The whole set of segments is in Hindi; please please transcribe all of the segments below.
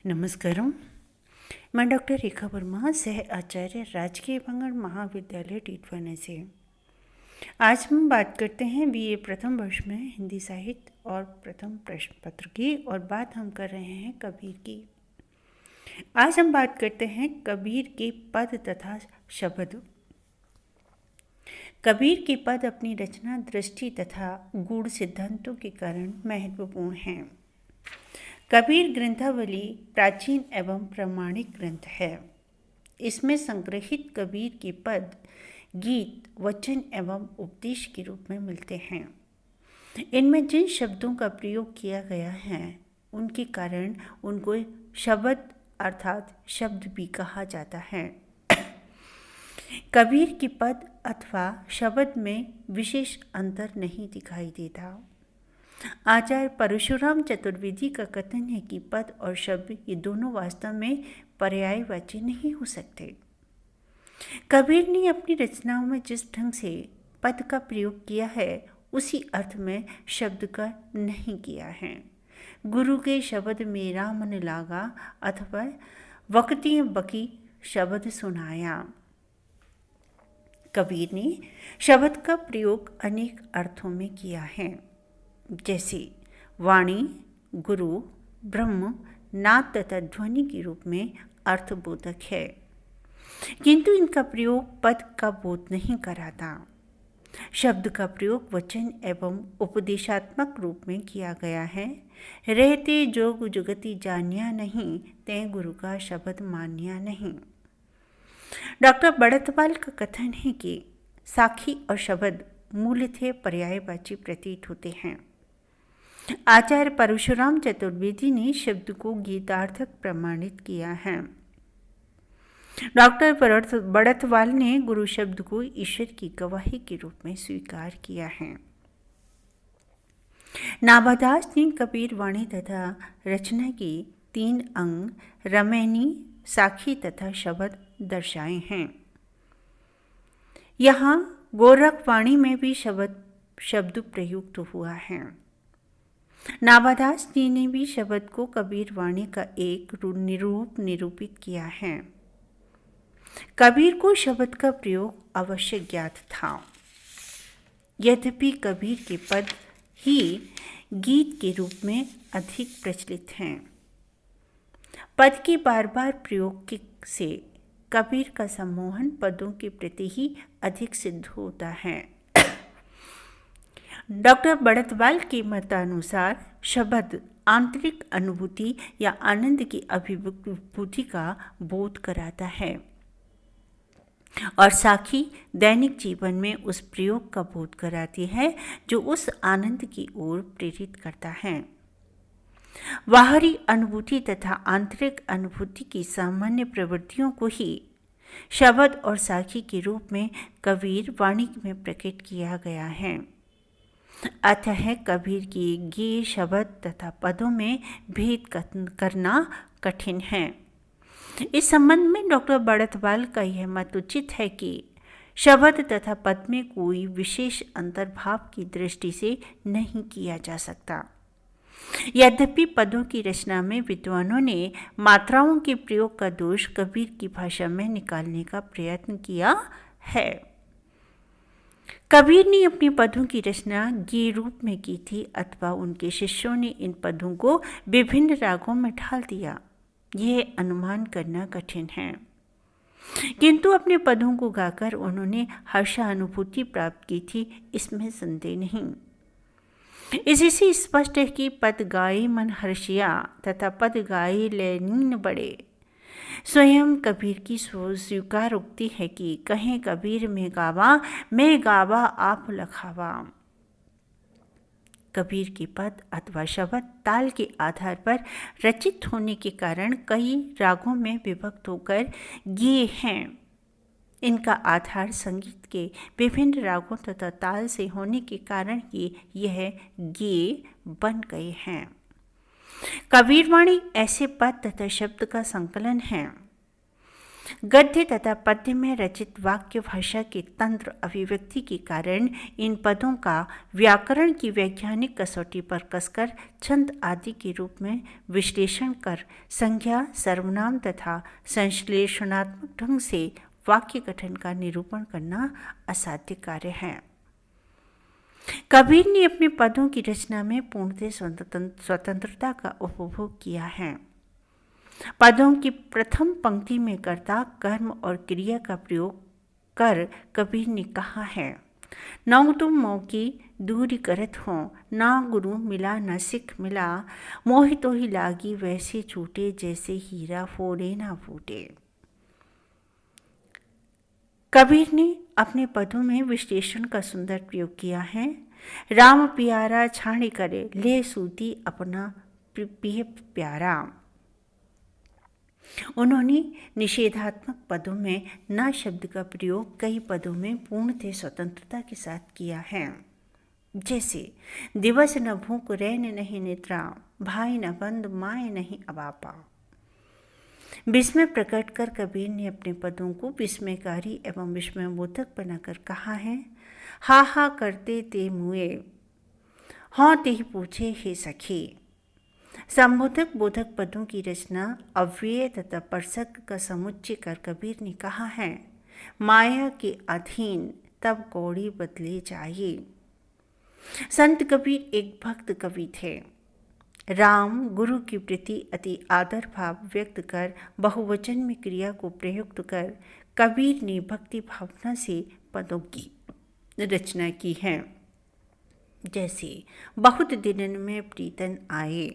नमस्कारम। मैं डॉक्टर रेखा वर्मा, सह आचार्य राजकीय बंगड़ महाविद्यालय टीटवाना से। आज हम बात करते हैं बीए प्रथम वर्ष में हिंदी साहित्य और प्रथम प्रश्न पत्र की, और बात हम कर रहे हैं कबीर की। आज हम बात करते हैं कबीर के पद तथा शब्द। कबीर के पद अपनी रचना दृष्टि तथा गूढ़ सिद्धांतों के कारण महत्वपूर्ण हैं। कबीर ग्रंथावली प्राचीन एवं प्रामाणिक ग्रंथ है। इसमें संग्रहित कबीर के पद गीत, वचन एवं उपदेश के रूप में मिलते हैं। इनमें जिन शब्दों का प्रयोग किया गया है उनके कारण उनको शब्द अर्थात शब्द भी कहा जाता है। कबीर के पद अथवा शब्द में विशेष अंतर नहीं दिखाई देता। आचार्य परशुराम चतुर्वेदी का कथन है कि पद और शब्द ये दोनों वास्तव में पर्यायवाची नहीं हो सकते। कबीर ने अपनी रचनाओं में जिस ढंग से पद का प्रयोग किया है उसी अर्थ में शब्द का नहीं किया है। गुरु के शब्द मेरा मन लागा अथवा वक्ति बकी शब्द सुनाया। कबीर ने शब्द का प्रयोग अनेक अर्थों में किया है, जैसे वाणी, गुरु, ब्रह्म, नाद तथा ध्वनि के रूप में अर्थबोधक है, किंतु इनका प्रयोग पद का बोध नहीं कराता। शब्द का प्रयोग वचन एवं उपदेशात्मक रूप में किया गया है। रहते जोग जुगति जानिया नहीं, ते गुरु का शब्द मानिया नहीं। डॉक्टर बड़तवाल का कथन है कि साखी और शब्द मूलतः पर्यायवाची प्रतीत होते हैं। आचार्य परशुराम चतुर्वेदी ने शब्द को गीतार्थक प्रमाणित किया है। डॉक्टर बड़तवाल ने गुरु शब्द को ईश्वर की गवाही के रूप में स्वीकार किया है। नाभादास ने कबीर वाणी तथा रचना की 3 अंग रमैनी, साखी तथा शब्द दर्शाए हैं। यहाँ गोरख वाणी में भी शब्द प्रयुक्त हुआ है। नाभादास जी ने भी शब्द को कबीर वाणी का एक निरूपित किया है। कबीर को शब्द का प्रयोग अवश्य ज्ञात था, यद्यपि कबीर के पद ही गीत के रूप में अधिक प्रचलित हैं। पद के बार बार प्रयोग से कबीर का सम्मोहन पदों के प्रति ही अधिक सिद्ध होता है। डॉक्टर बड़तवाल के मतानुसार शब्द आंतरिक अनुभूति या आनंद की अभिव्यक्ति का बोध कराता है, और साखी दैनिक जीवन में उस प्रयोग का बोध कराती है जो उस आनंद की ओर प्रेरित करता है। बाहरी अनुभूति तथा आंतरिक अनुभूति की सामान्य प्रवृत्तियों को ही शब्द और साखी के रूप में कबीर वाणी में प्रकट किया गया है। अतः कबीर की गेय शब्द तथा पदों में भेद करना कठिन है। इस संबंध में डॉक्टर बड़तवाल का यह मत उचित है कि शब्द तथा पद में कोई विशेष अंतर्भाव की दृष्टि से नहीं किया जा सकता। यद्यपि पदों की रचना में विद्वानों ने मात्राओं के प्रयोग का दोष कबीर की भाषा में निकालने का प्रयत्न किया है। कबीर ने अपने पदों की रचना गेय रूप में की थी, अथवा उनके शिष्यों ने इन पदों को विभिन्न रागों में ढाल दिया, यह अनुमान करना कठिन है। किंतु अपने पदों को गाकर उन्होंने हर्षानुभूति प्राप्त की थी, इसमें संदेह नहीं। इसी से स्पष्ट है कि पद गाए मन हर्षिया तथा पद गाए लैनीन बड़े स्वयं कबीर की स्वीकार उक्ति है कि कहें कबीर में गावा, मैं गावा आप लखावा। कबीर के पद अथवा शब्द ताल के आधार पर रचित होने के कारण कई रागों में विभक्त होकर गेय हैं। इनका आधार संगीत के विभिन्न रागों तथा ताल से होने के कारण ही यह गेय बन गए हैं। कबीर वाणी ऐसे पद तथा शब्द का संकलन है गद्य तथा पद्य में रचित वाक्य भाषा के तंत्र अभिव्यक्ति के कारण इन पदों का व्याकरण की वैज्ञानिक कसौटी पर कसकर छंद आदि के रूप में विश्लेषण कर संज्ञा, सर्वनाम तथा संश्लेषणात्मक ढंग से वाक्य गठन का निरूपण करना असाध्य कार्य है। कबीर ने अपने पदों की रचना में पूर्णतः स्वतंत्रता का उपभोग किया है। पदों की प्रथम पंक्ति में कर्ता, कर्म और क्रिया का प्रयोग कर कबीर ने कहा है, नौ तुम मौकी दूरी करत हो, ना गुरु मिला न सिख मिला, मोहि तो ही लागी वैसे छूटे, जैसे हीरा फोड़े ना फूटे। कबीर ने अपने पदों में विश्लेषण का सुंदर प्रयोग किया है। राम प्यारा छाणी करे, ले सूती अपना प्रिय प्यारा। उन्होंने निषेधात्मक पदों में न शब्द का प्रयोग कई पदों में पूर्णतः स्वतंत्रता के साथ किया है, जैसे दिवस न भूख रैन नहीं निद्रा, भाई न बंद माए नहीं अबापा। विस्मय प्रकट कर कबीर ने अपने पदों को विस्मयकारी एवं विस्मयबोधक बनाकर कहा है, हा हा करते ते मुए, हाँ ते ही पूछे हे सखी। संबोधक बोधक पदों की रचना अव्यय तथा परसक का समुच्चय कर कबीर ने कहा है, माया के अधीन तब कौड़ी बदले चाहिए। संत कबीर एक भक्त कवि थे। राम गुरु की प्रति अति आदर भाव व्यक्त कर बहुवचन में क्रिया को प्रयुक्त कर कबीर ने भक्ति भावना से पदों की रचना की है, जैसे बहुत दिनन में प्रीतन आए,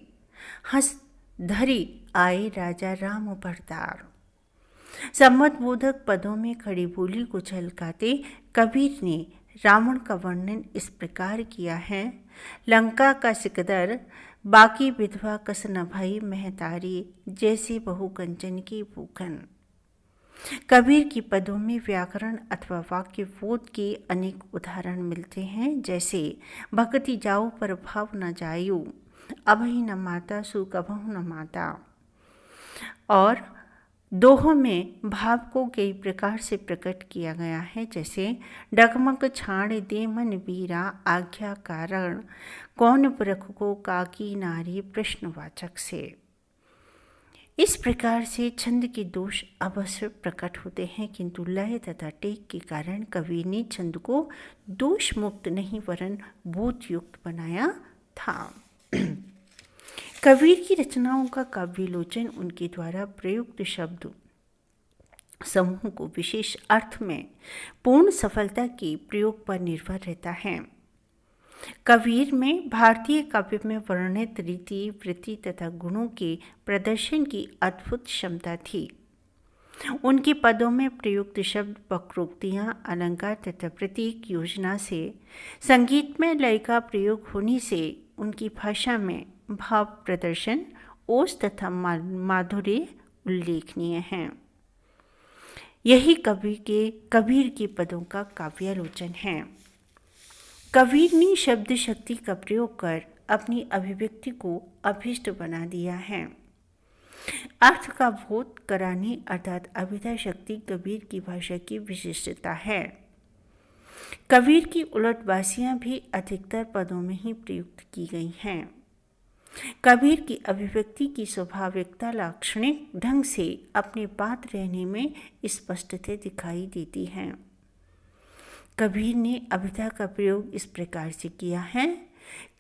हंस धरी आए राजा राम भरतार। सम्मत बोधक पदों में खड़ी बोली को झलकाते कबीर ने रावण का वर्णन इस प्रकार किया है, लंका का सिकदर बाकी विधवा कस न भई महतारी, जैसे बहु कंचन की भूखन। कबीर की पदों में व्याकरण अथवा वाक्य बोध के अनेक उदाहरण मिलते हैं, जैसे भक्ति जाओ पर भाव न जायु, अभहि न माता सु कभहु न माता। और दोहों में भाव को कई प्रकार से प्रकट किया गया है, जैसे डगमग छाड़ दे मन वीरा, आज्ञा कारण कौन परख को काकी नारी, प्रश्नवाचक से। इस प्रकार से छंद के दोष अवश्य प्रकट होते हैं, किंतु लय तथा टेक के कारण कवि ने छंद को दोष मुक्त नहीं वरन बोधयुक्त बनाया था। कबीर की रचनाओं का काव्यलोचन उनके द्वारा प्रयुक्त शब्द समूह को विशेष अर्थ में पूर्ण सफलता के प्रयोग पर निर्भर रहता है। कबीर में भारतीय काव्य में वर्णित रीति, वृत्ति तथा गुणों के प्रदर्शन की अद्भुत क्षमता थी। उनके पदों में प्रयुक्त शब्द, वक्रोक्तियाँ, अलंकार तथा प्रतीक योजना से संगीत में लय का प्रयोग होने से उनकी भाषा में भाव प्रदर्शन, ओज तथा माधुर्य उल्लेखनीय हैं। यही कबीर के पदों का काव्यालोचन है। कबीर ने शब्द शक्ति का प्रयोग कर अपनी अभिव्यक्ति को अभीष्ट बना दिया है। अर्थ का बोध कराने अर्थात अभिधा शक्ति कबीर की भाषा की विशिष्टता है। कबीर की उलटवासियां भी अधिकतर पदों में ही प्रयुक्त की गई हैं। कबीर की अभिव्यक्ति की स्वाभाविकता लाक्षणिक ढंग से अपने पात्र रहने में स्पष्टतः दिखाई देती है। कबीर ने अभिधा का प्रयोग इस प्रकार से किया है,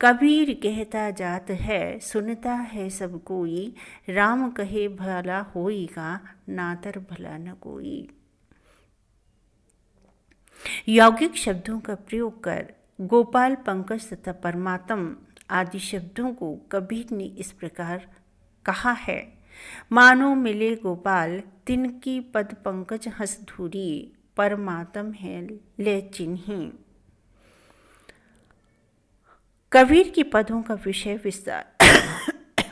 कबीर कहता जात है, सुनता है सब कोई, राम कहे भला होईगा, नातर भला न कोई। यौगिक शब्दों का प्रयोग कर गोपाल, पंकज तथा परमात्म आदि शब्दों को कबीर ने इस प्रकार कहा है, मानो मिले गोपाल, तिनकी पद पंकज हंस धूरी, परमात्म है ले चिन्ही। कबीर के पदों का विषय विस्तार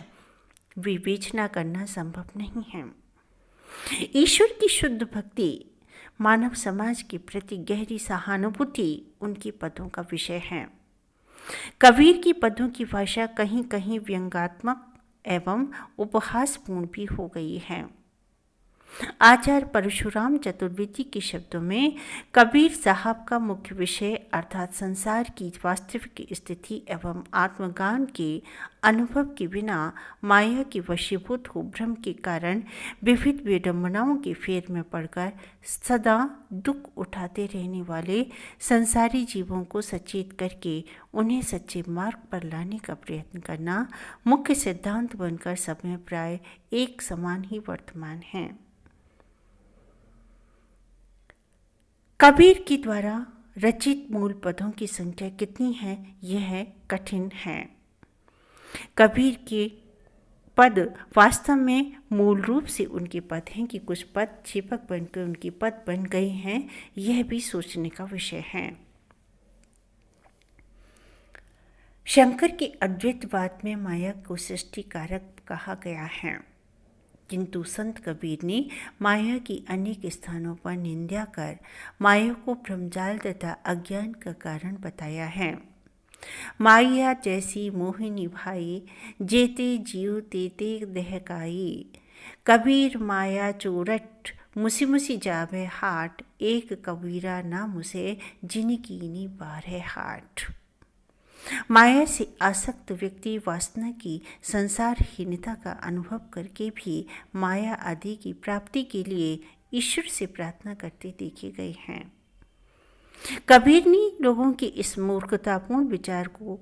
विवेचना करना संभव नहीं है। ईश्वर की शुद्ध भक्ति, मानव समाज के प्रति गहरी सहानुभूति उनके पदों का विषय है। कबीर की पदों की भाषा कहीं कहीं व्यंग्यात्मक एवं उपहासपूर्ण भी हो गई है। आचार्य परशुराम चतुर्वेदी के शब्दों में कबीर साहब का मुख्य विषय अर्थात संसार की वास्तविक स्थिति एवं आत्मज्ञान के अनुभव के बिना माया के वशीभूत हो भ्रम के कारण विविध विडंबनाओं के फेर में पड़कर सदा दुख उठाते रहने वाले संसारी जीवों को सचेत करके उन्हें सच्चे मार्ग पर लाने का प्रयत्न करना मुख्य सिद्धांत बनकर सब में प्राय एक समान ही वर्तमान है। कबीर के द्वारा रचित मूल पदों की संख्या कितनी है यह कठिन है। कबीर के पद वास्तव में मूल रूप से उनके पद हैं कि कुछ पद छेपक बनकर उनके पद बन गए हैं, यह भी सोचने का विषय है। शंकर के अद्वैतवाद में माया को सृष्टि कारक कहा गया है, किंतु संत कबीर ने माया की अनेक स्थानों पर निंदा कर माया को भ्रमजाल तथा अज्ञान का कारण बताया है। माया जैसी मोहिनी भाई, जेते जीव तेते दहकाई। कबीर माया चोरट, मुसी मुसी जावे हाट। एक कबीरा ना मुसे, जिनकीनी बारह हाट। माया से आसक्त व्यक्ति वासना की संसारहीनता का अनुभव करके भी माया आदि की प्राप्ति के लिए ईश्वर से प्रार्थना करते देखे गए हैं। कबीर ने लोगों के इस मूर्खतापूर्ण विचार को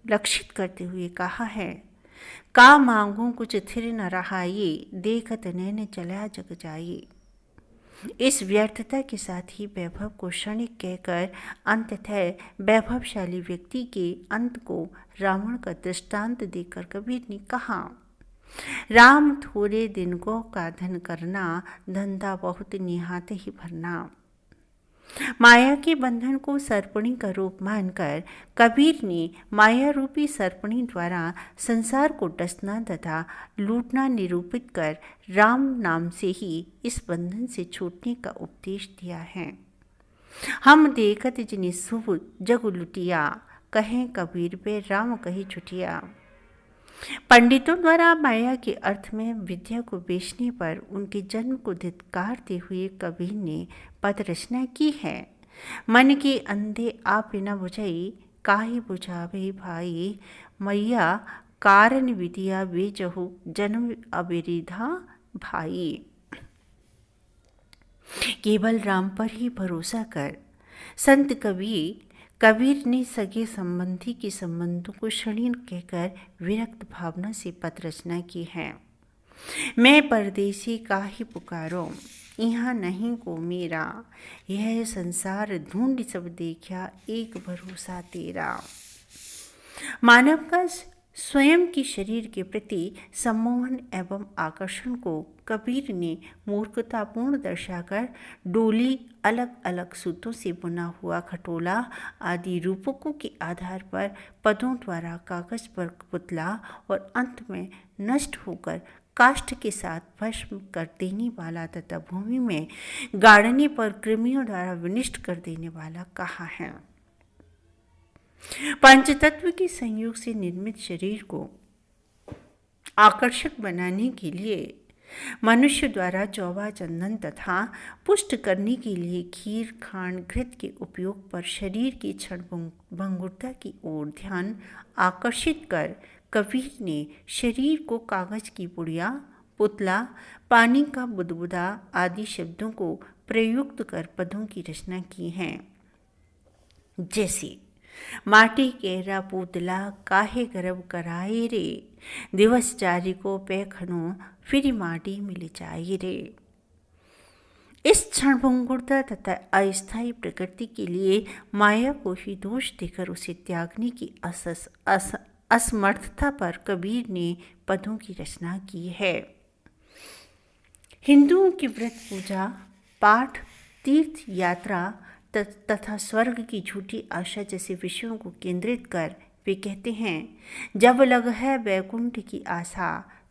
लक्षित करते हुए कहा है, का मांगू कुछ थिर न रहाये, देखत नैन चला जग जाये। इस व्यर्थता के साथ ही वैभव को क्षणिक कहकर अंततः वैभवशाली व्यक्ति के अंत को रावण का दृष्टांत देकर कबीर ने कहा, राम थोड़े दिन को का धन करना, धंधा बहुत निहात ही भरना। माया के बंधन को सर्पणी का रूप मानकर कबीर ने माया रूपी सर्पणी द्वारा संसार को डसना तथा लूटना निरूपित कर राम नाम से ही इस बंधन से छूटने का उपदेश दिया है। हम देखत जिनि शुभ जग लुटिया, कहें कबीर पे राम कही छुटिया। पंडितों द्वारा माया के अर्थ में विद्या को बेचने पर उनके जन्म को धिक्कारते हुए कबीर ने पद रचना की है। मन के अंधे आप न बुझाई, काहे बुझावे भाई। मैया कारण विद्या बेचहु, जन्म अबेरिधा भाई। केवल राम पर ही भरोसा कर। संत कबीर ने सगे संबंधी के संबंधों को क्षणिक कहकर विरक्त भावना से पद रचना की है। मैं परदेसी काहे पुकारो, यहाँ नहीं को मेरा। यह संसार ढूंढ सब देखा, एक भरोसा तेरा। मानव का स्वयं की शरीर के प्रति सम्मोहन एवं आकर्षण को कबीर ने मूर्खतापूर्ण दर्शाकर डोली, अलग अलग सूतों से बुना हुआ खटोला आदि रूपकों के आधार पर पदों द्वारा कागज पर पुतला और अंत में नष्ट होकर काष्ठ के साथ भस्म कर देने वाला तथा भूमि में गाड़ने पर कृमियों द्वारा विनिष्ट कर देने वाला कहा है। पंचतत्व के संयोग से निर्मित शरीर को आकर्षक बनाने के लिए मनुष्य द्वारा चौवा चंदन तथा पुष्ट करने के लिए खीर खांड घृत के उपयोग पर शरीर की क्षण भंगुरता की ओर ध्यान आकर्षित कर कबीर ने शरीर को कागज की पुड़िया, पुतला, पानी का बुदबुदा आदि शब्दों को प्रयुक्त कर पदों की रचना की है। जैसे माटी केरा पुतला, काहे गर्भ कराए रे। दिवस चारी को पैखनो, फिर माटी मिल जाए रे। इस क्षणभंगुरता तथा अस्थायी प्रकृति के लिए माया को ही दोष देकर उसे त्यागने की असमर्थता पर कबीर ने पदों की रचना की है। हिंदुओं की व्रत पूजा, पाठ, तीर्थ यात्रा तथा स्वर्ग की झूठी आशा जैसे विषयों को केंद्रित कर वे कहते हैं, जब लग है वैकुंठ की आशा,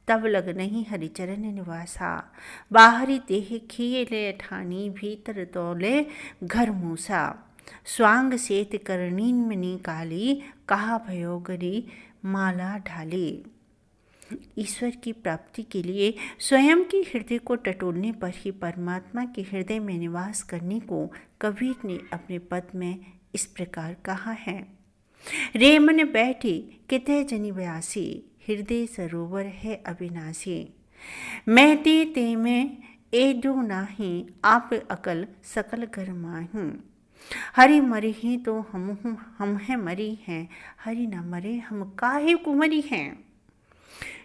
तब लग नहीं हरिचरण निवासा। बाहरी देह खिए ठानी, भीतर तोले घर मूसा। स्वांग सेत करनीन में निकाली, कहा भयोगरी माला ढाली। ईश्वर की प्राप्ति के लिए स्वयं के हृदय को टटोलने पर ही परमात्मा के हृदय में निवास करने को कबीर ने अपने पद में इस प्रकार कहा है। रे मन बैठे कितने जनि बयासी, हृदय सरोवर है अविनाशी। मैं ते में एडो नाही, आप अकल सकल घर माही। हरि मरे ही तो हम हैं मरी हैं, हरि न मरे हम काहे कुमरी हैं।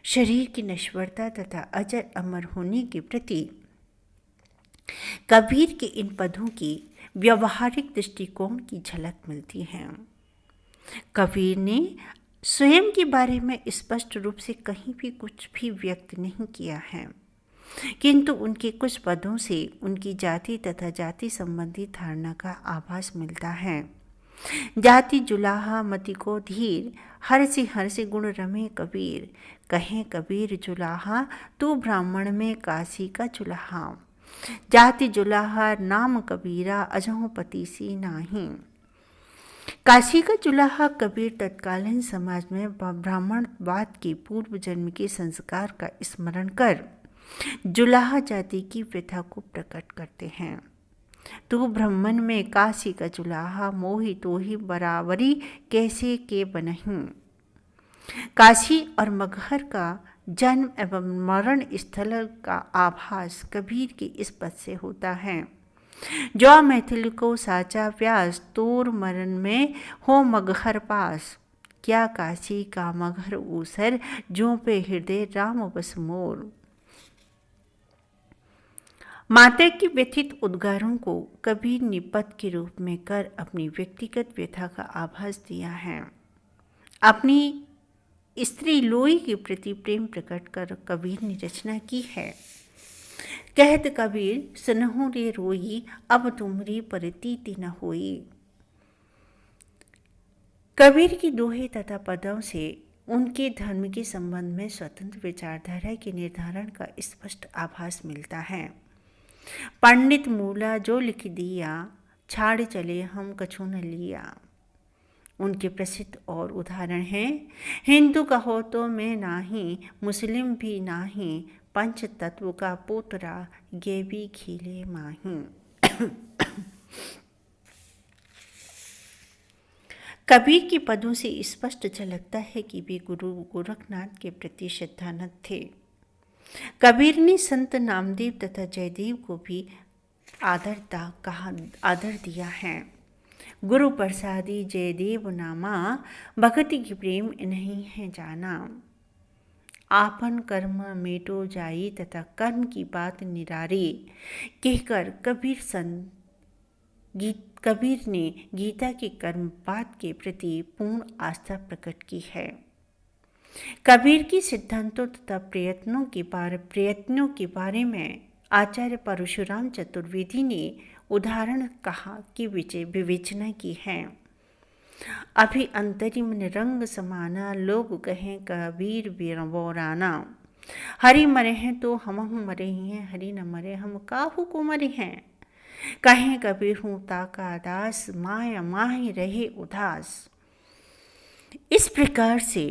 शरीर की नश्वरता तथा अजर अमर होने के प्रति कबीर के इन पदों की व्यवहारिक दृष्टिकोण की झलक मिलती है। कबीर ने स्वयं के बारे में स्पष्ट रूप से कहीं भी कुछ भी व्यक्त नहीं किया है, किंतु उनके कुछ पदों से उनकी जाति तथा जाति संबंधी धारणा का आभास मिलता है। जाति जुलाहा मति को धीर, हर से गुण रमे कबीर। कहें कबीर जुलाहा, तू ब्राह्मण में काशी का चुलाहा। जाति जुलाहा नाम कबीरा, अजहु पति सी नाही। काशी का चुलाहा कबीर तत्कालीन समाज में ब्राह्मणवाद के पूर्व जन्म के संस्कार का स्मरण कर जुलाहा जाति की व्यथा को प्रकट करते हैं। तू ब्राह्मण में काशी का जुलाहा, मोहि तोहि बराबरी कैसे के बनहीं। काशी और मगहर का जन्म एवं मरण स्थल का आभास कबीर के इस पद से होता है। जो मैथिल को साचा व्यास, तोर मरण में हो मगहर पास। क्या काशी का मगहर ऊसर, जो पे हृदय राम बस मोर। माता की व्यथित उद्गारों को कबीर ने पद के रूप में कर अपनी व्यक्तिगत व्यथा का आभास दिया है। अपनी स्त्री लोई के प्रति प्रेम प्रकट कर कबीर ने रचना की है। कहत कबीर सुनहु रे रोई, अब तुमरी परितीति न होई। कबीर की दोहे तथा पदों से उनके धर्म के संबंध में स्वतंत्र विचारधारा के निर्धारण का स्पष्ट आभास मिलता है। पंडित मूला जो लिख दिया, छाड़ चले हम कछु न लिया। उनके प्रसिद्ध और उदाहरण हैं, हिंदू कहो तो मैं नाही, मुस्लिम भी नाही, पंच तत्व का पोतरा, ये भी खिले माही। कबीर के पदों से स्पष्ट झलकता है कि वे गुरु गोरखनाथ के प्रति श्रद्धानत थे। कबीर ने संत नामदेव तथा जयदेव को भी आदर दिया है। गुरु प्रसादी जयदेव नामा, भक्ति की प्रेम नहीं है जाना। आपन कर्म मेटो जाई, तथा कर्म की बात निरारी, कहकर कबीर ने गीता के कर्मपात के प्रति पूर्ण आस्था प्रकट की है। कबीर की सिद्धांतों तथा प्रयत्नों के बारे में आचार्य परशुराम चतुर्वेदी ने उदाहरण कहा कि विवेचना की है। अभी अंतरिम निरंग समाना, लोग कहें कबीर बोराना। हरि मरे हैं तो हमहु मरे ही हैं, हरि न मरे हम काहू को मरे हैं। कहें कबीर हूँ ताका दास, माया माही रहे उदास। इस प्रकार से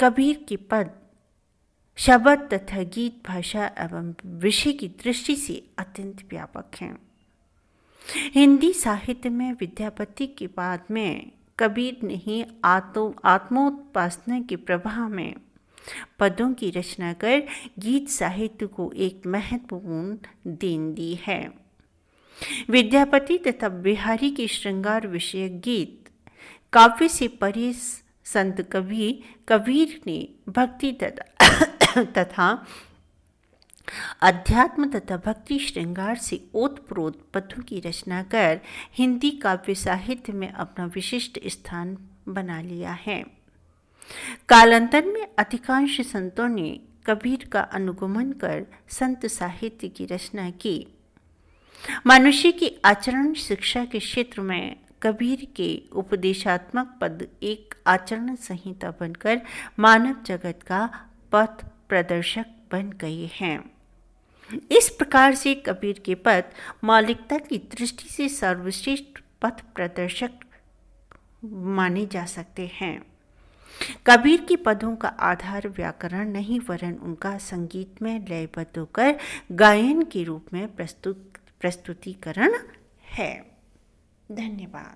कबीर के पद शब्द तथा गीत भाषा एवं विषय की दृष्टि से अत्यंत व्यापक हैं। हिंदी साहित्य में विद्यापति के बाद में कबीर ने ही आत्मोपासना के प्रवाह में पदों की रचना कर गीत साहित्य को एक महत्वपूर्ण देन दी है। विद्यापति तथा बिहारी के श्रृंगार विषयक गीत काव्य से परे संत कबीर ने भक्ति तथा अध्यात्म तथा भक्ति श्रृंगार से ओतप्रोत पदों की रचना कर हिंदी काव्य साहित्य में अपना विशिष्ट स्थान बना लिया है। कालांतर में अधिकांश संतों ने कबीर का अनुगमन कर संत साहित्य की रचना की। मनुष्य की आचरण शिक्षा के क्षेत्र में कबीर के उपदेशात्मक पद एक आचरण संहिता बनकर मानव जगत का पथ प्रदर्शक बन गए हैं। इस प्रकार से कबीर के पद मौलिकता की दृष्टि से सर्वश्रेष्ठ पथ प्रदर्शक माने जा सकते हैं। कबीर की पदों का आधार व्याकरण नहीं वरन उनका संगीत में लयबद्ध होकर गायन के रूप में प्रस्तुतिकरण है। धन्यवाद।